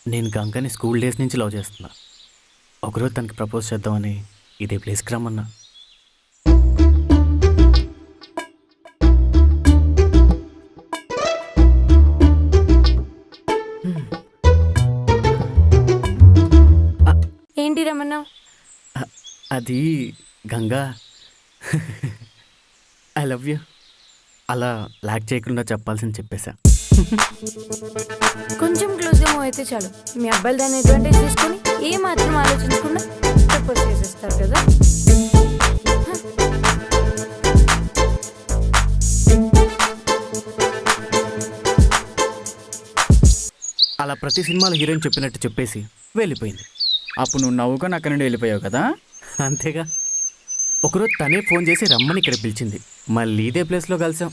నేను గంగని school days నుంచి లవ్ చేస్తున్నా. ఒకరోజు తనకి ప్రపోజ్ చేద్దామని ఇదే ప్లేస్కి రమ్మన్నా. ఏంటి రమణ? అది గంగా, ఐ లవ్ యూ అలా లాక్ చేయకుండా చెప్పాల్సింది చెప్పేశా. కొంచెం క్లోజ్గా మూవ్ అయితే చాలు, మీ అబ్బాయిలు దాన్ని అడ్వాంటేజ్ తీసుకొని ఏ మాత్రం ఆలోచించకుండా ప్రపోజ్ చేసేస్తారు కదా. అలా ప్రతి సినిమాలో హీరోయిన్ చెప్పినట్టు చెప్పేసి వెళ్ళిపోయింది. అప్పుడు నువ్వు నవ్వుకొని అక్కడి నుండి వెళ్ళిపోయావు కదా. అంతేగా. ఒకరోజు తనే ఫోన్ చేసి రమ్మని ఇక్కడ పిలిచింది. మళ్ళీ ఇదే ప్లేస్లో కలిసాం.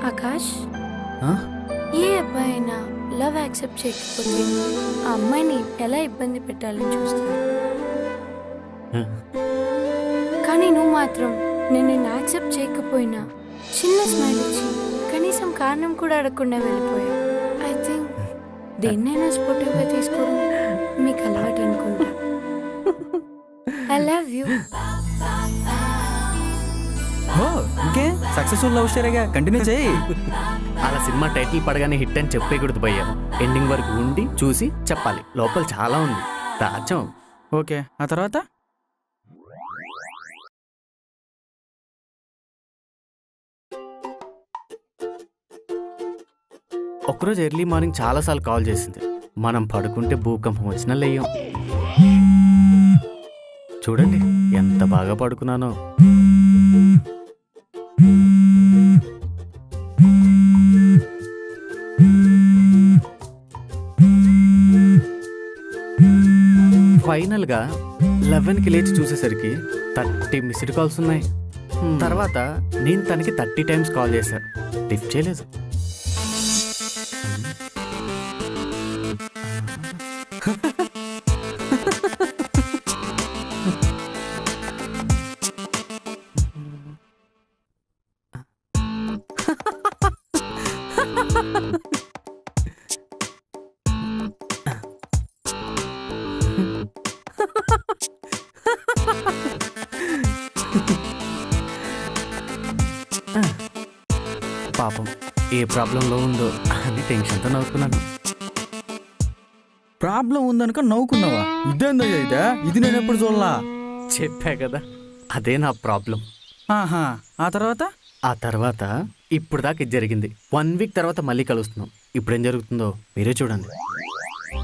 ఆకాష్, ఆ? ఏ అబ్బాయి అయినా లవ్ యాక్సెప్ట్ చేయకపోతే ఆ అమ్మాయిని ఎలా ఇబ్బంది పెట్టాలని చూస్తాను. కానీ నువ్వు మాత్రం నేను నిన్ను యాక్సెప్ట్ చేయకపోయినా చిన్న స్మైల్ ఇచ్చి కనీసం కారణం కూడా అడగకుండా వెళ్ళిపోయా. ఐ థింక్ దేన్నైనా స్పోర్టివ్గా తీసుకోవడం మీకు అలవాటు అనుకుంటా. I love you. ఇంకే సక్సెస్ఫుల్ లవ్ స్టోరీగా కంటిన్యూ చేయి. అలా సినిమా టైటిల్ పడగానే హిట్ అని చెప్పేయకూడదు భయ్యా. ఎండింగ్ వరకు ఉండి చూసి చెప్పాలి. లోపల చాలా ఉంది. దాచాం. ఓకే, ఆ తర్వాత ఒకరోజు ఎర్లీ మార్నింగ్ చాలాసార్లు కాల్ చేసింది. మనం పడుకుంటే భూకంపం వచ్చినా లేయం. చూడండి ఎంత బాగా పడుకున్నానో. ఫైనల్గా 11కి లేచి చూసేసరికి 30 మిస్డ్ కాల్స్ ఉన్నాయి. తర్వాత నేను తనకి 30 టైమ్స్ కాల్ చేశాను. లిఫ్ట్ చేయలేదు. పాపం ఏ ప్రాబ్లంలో ఉందో అని టెన్షన్తో నవ్వుకున్నాను. ప్రాబ్లం ఉందనుక నవ్వుకున్నావా? ఇదేందయ్యా ఇదే? ఇది నేను ఎప్పుడు చూడలా. చెప్పా కదా, అదే నా ప్రాబ్లం. ఆహా, ఆ తర్వాత ఇప్పుడు దాకా ఇది జరిగింది. 1 వీక్ తర్వాత మళ్ళీ కలుస్తున్నాం. ఇప్పుడేం జరుగుతుందో మీరే చూడండి.